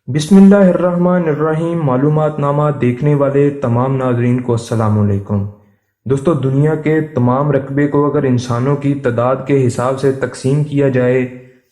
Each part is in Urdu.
بسم اللہ الرحمن الرحیم۔ معلومات نامہ دیکھنے والے تمام ناظرین کو السلام علیکم۔ دوستو، دنیا کے تمام رقبے کو اگر انسانوں کی تعداد کے حساب سے تقسیم کیا جائے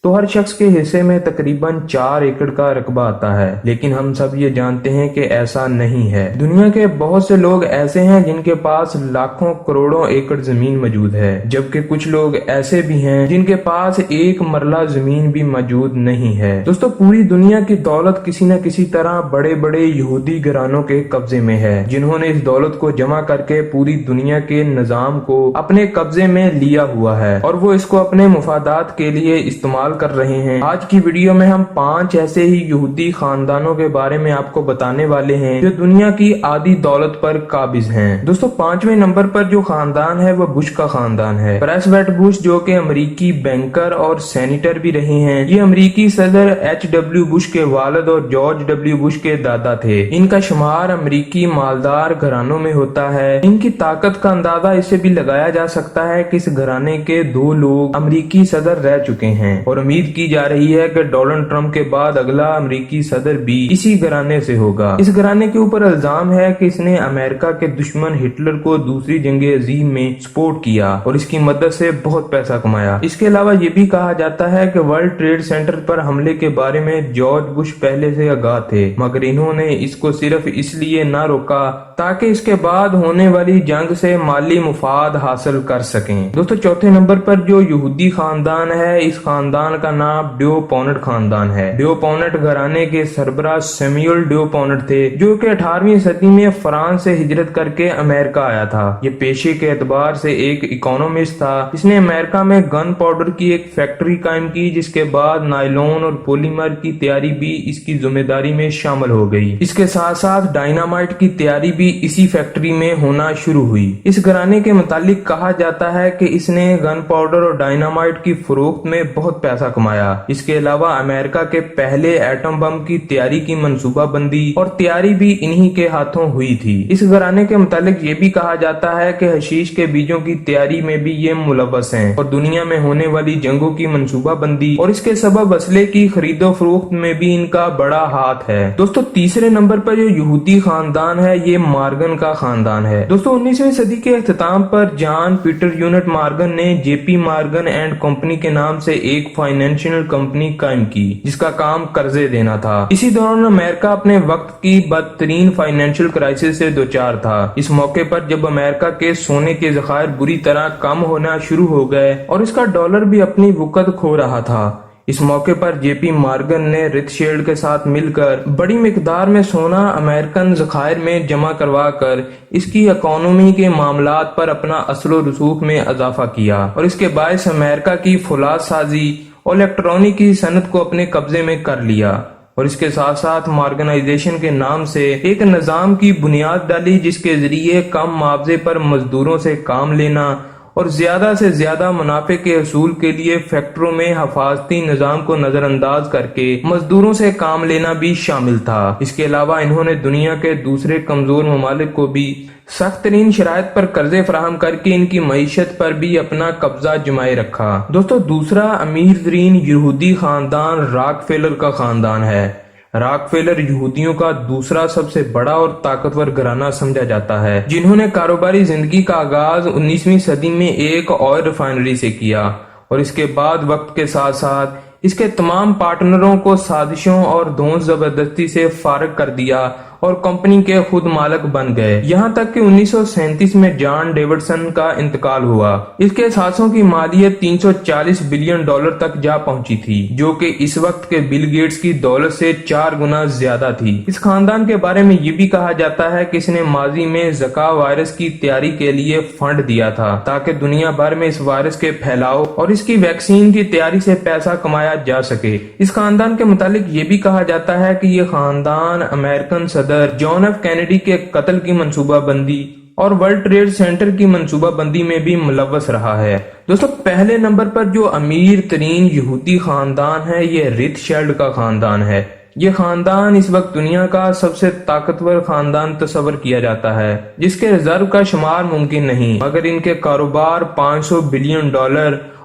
تو ہر شخص کے حصے میں تقریباً 4 ایکڑ کا رقبہ آتا ہے، لیکن ہم سب یہ جانتے ہیں کہ ایسا نہیں ہے۔ دنیا کے بہت سے لوگ ایسے ہیں جن کے پاس لاکھوں کروڑوں ایکڑ زمین موجود ہے، جبکہ کچھ لوگ ایسے بھی ہیں جن کے پاس ایک مرلہ زمین بھی موجود نہیں ہے۔ دوستو، پوری دنیا کی دولت کسی نہ کسی طرح بڑے بڑے یہودی گھرانوں کے قبضے میں ہے، جنہوں نے اس دولت کو جمع کر کے پوری دنیا کے نظام کو اپنے قبضے میں لیا ہوا ہے اور وہ اس کو اپنے مفادات کے لیے استعمال کر رہے ہیں۔ آج کی ویڈیو میں ہم 5 ایسے ہی یہودی خاندانوں کے بارے میں آپ کو بتانے والے ہیں جو دنیا کی آدھی دولت پر قابض ہیں۔ دوستو، 5ویں نمبر پر جو خاندان ہے وہ بش کا خاندان ہے۔ پریسویٹ بش، جو کہ امریکی بینکر اور سینیٹر بھی رہے ہیں، یہ امریکی صدر HW بش کے والد اور جارج W بش کے دادا تھے۔ ان کا شمار امریکی مالدار گھرانوں میں ہوتا ہے۔ ان کی طاقت کا اندازہ اس سے بھی لگایا جا سکتا ہے کہ اس گھرانے کے 2 لوگ امریکی صدر رہ چکے ہیں اور امید کی جا رہی ہے کہ ڈونلڈ ٹرمپ کے بعد اگلا امریکی صدر بھی اسی گھرانے سے ہوگا۔ اس گھرانے کے اوپر الزام ہے کہ اس نے امریکہ کے دشمن ہٹلر کو دوسری جنگ عظیم میں سپورٹ کیا اور اس کی مدد سے بہت پیسہ کمایا۔ اس کے علاوہ یہ بھی کہا جاتا ہے کہ ورلڈ ٹریڈ سینٹر پر حملے کے بارے میں جارج بش پہلے سے آگاہ تھے، مگر انہوں نے اس کو صرف اس لیے نہ روکا تاکہ اس کے بعد ہونے والی جنگ سے مالی مفاد حاصل کر سکیں۔ دوستو، 4تھے نمبر پر جو یہودی خاندان ہے، اس خاندان کا نام ڈیو پونٹ خاندان ہے۔ ڈیو پونٹ گھرانے کے سربراہ سیمیول ڈیو پونٹ تھے، جو کہ 18ویں صدی میں فرانس سے ہجرت کر کے امریکہ آیا تھا۔ یہ پیشے کے اعتبار سے ایک اکانومسٹ تھا۔ اس نے امریکہ میں گن پاؤڈر کی ایک فیکٹری قائم کی، جس کے بعد نائلون اور پولیمر کی تیاری بھی اس کی ذمہ داری میں شامل ہو گئی۔ اس کے ساتھ ساتھ ڈائنامائٹ کی تیاری بھی اسی فیکٹری میں ہونا شروع ہوئی۔ اس گھرانے کے متعلق کہا جاتا ہے کہ اس نے گن پاؤڈر اور ڈائنامائٹ کی فروخت میں بہت پیسہ کمایا۔ اس کے علاوہ امریکہ کے پہلے ایٹم بم کی تیاری کی منصوبہ بندی اور تیاری بھی انہی کے ہاتھوں ہوئی تھی۔ اس گھرانے کے متعلق یہ بھی کہا جاتا ہے کہ حشیش کے بیجوں کی تیاری میں بھی یہ ملوث ہیں اور دنیا میں ہونے والی جنگوں کی منصوبہ بندی اور اس کے سبب اسلحے کی خرید و فروخت میں بھی ان کا بڑا ہاتھ ہے۔ دوستو، تیسرے نمبر پر جو یہودی خاندان ہے، یہ مارگن کا خاندان ہے۔ دوستو، 19ویں صدی کے اختتام پر جان پیٹر یونٹ مارگن نے JP مارگن اینڈ کمپنی کے نام سے ایک فائنینشیل کمپنی قائم کی، جس کا کام قرضے دینا تھا۔ اسی دوران امریکہ اپنے وقت کی بدترین فائنینشیل کرائسس سے دوچار تھا۔ اس موقع پر جب امریکہ کے سونے کے ذخائر بری طرح کم ہونا شروع ہو گئے اور اس کا ڈالر بھی اپنی وقت کھو رہا تھا، اس موقع پر JP مارگن نے رتھ شیلڈ کے ساتھ مل کر بڑی مقدار میں سونا امریکن ذخائر میں جمع کروا کر اس کی اکانومی کے معاملات پر اپنا اثر و رسوخ میں اضافہ کیا اور اس کے باعث امریکہ کی فولاد سازی اور الیکٹرانک کی صنعت کو اپنے قبضے میں کر لیا اور اس کے ساتھ ساتھ مارگنائزیشن کے نام سے ایک نظام کی بنیاد ڈالی، جس کے ذریعے کم معاوضے پر مزدوروں سے کام لینا اور زیادہ سے زیادہ منافع کے حصول کے لیے فیکٹروں میں حفاظتی نظام کو نظر انداز کر کے مزدوروں سے کام لینا بھی شامل تھا۔ اس کے علاوہ انہوں نے دنیا کے دوسرے کمزور ممالک کو بھی سخت ترین شرائط پر قرضے فراہم کر کے ان کی معیشت پر بھی اپنا قبضہ جمائے رکھا۔ دوستو، دوسرا امیر ترین یہودی خاندان راک فیلر کا خاندان ہے۔ راک فیلر یہودیوں کا دوسرا سب سے بڑا اور طاقتور گھرانہ سمجھا جاتا ہے، جنہوں نے کاروباری زندگی کا آغاز 19ویں صدی میں ایک آئل ریفائنری سے کیا اور اس کے بعد وقت کے ساتھ ساتھ اس کے تمام پارٹنروں کو سازشوں اور دھونس زبردستی سے فارغ کر دیا اور کمپنی کے خود مالک بن گئے، یہاں تک کہ 1937 میں جان ڈیوڈسن کا انتقال ہوا۔ اس کے اثاثوں کی مالیت $340 بلین تک جا پہنچی تھی، جو کہ اس وقت کے بل گیٹس کی دولت سے 4 گنا زیادہ تھی۔ اس خاندان کے بارے میں یہ بھی کہا جاتا ہے کہ اس نے ماضی میں زکا وائرس کی تیاری کے لیے فنڈ دیا تھا تاکہ دنیا بھر میں اس وائرس کے پھیلاؤ اور اس کی ویکسین کی تیاری سے پیسہ کمایا جا سکے۔ اس خاندان کے متعلق یہ بھی کہا جاتا ہے کہ یہ خاندان امریکن صدر جان ایف کینیڈی کے قتل کی منصوبہ بندی اور ورلڈ ٹریڈ سینٹر کی منصوبہ بندی میں بھی ملوث رہا ہے۔ دوستو، پہلے نمبر پر جو امیر ترین یہودی خاندان ہے، یہ رتھ شیلڈ کا خاندان ہے۔ یہ خاندان اس وقت دنیا کا سب سے طاقتور خاندان تصور کیا جاتا ہے، جس کے ریزرو کا شمار ممکن نہیں، مگر ان کے کاروبار $500 بلین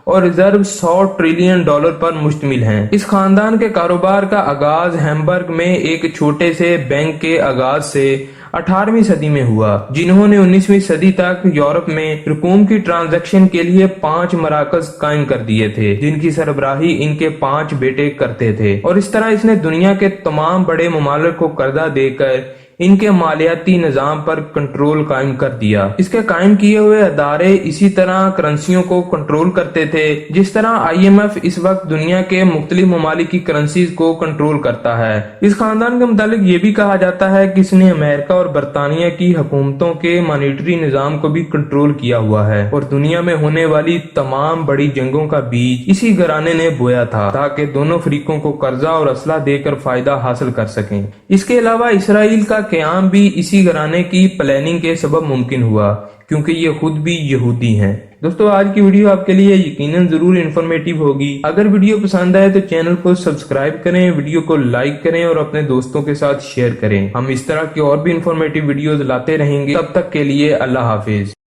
اور ریزرو $100 ٹریلین پر مشتمل ہیں۔ اس خاندان کے کاروبار کا آغاز ہیمبرگ میں ایک چھوٹے سے بینک کے آغاز سے 18ویں صدی میں ہوا، جنہوں نے 19ویں صدی تک یورپ میں رقوم کی ٹرانزیکشن کے لیے 5 مراکز قائم کر دیے تھے، جن کی سربراہی ان کے 5 بیٹے کرتے تھے، اور اس طرح اس نے دنیا کے تمام بڑے ممالک کو قرضہ دے کر ان کے مالیاتی نظام پر کنٹرول قائم کر دیا۔ اس کے قائم کیے ہوئے ادارے اسی طرح کرنسیوں کو کنٹرول کرتے تھے جس طرح IMF اس وقت دنیا کے مختلف ممالک کی کرنسیز کو کنٹرول کرتا ہے۔ اس خاندان کے متعلق یہ بھی کہا جاتا ہے کہ اس نے امریکہ اور برطانیہ کی حکومتوں کے مانیٹری نظام کو بھی کنٹرول کیا ہوا ہے، اور دنیا میں ہونے والی تمام بڑی جنگوں کا بیج اسی گھرانے نے بویا تھا تاکہ دونوں فریقوں کو قرضہ اور اسلحہ دے کر فائدہ حاصل کر سکیں۔ اس کے علاوہ اسرائیل کا قیام بھی اسی گھرانے کی پلاننگ کے سبب ممکن ہوا، کیونکہ یہ خود بھی یہودی ہیں۔ دوستو آج کی ویڈیو آپ کے لیے یقیناً ضرور انفارمیٹیو ہوگی۔ اگر ویڈیو پسند آئے تو چینل کو سبسکرائب کریں، ویڈیو کو لائک کریں اور اپنے دوستوں کے ساتھ شیئر کریں۔ ہم اس طرح کی اور بھی انفارمیٹیو ویڈیوز لاتے رہیں گے، تب تک کے لیے اللہ حافظ۔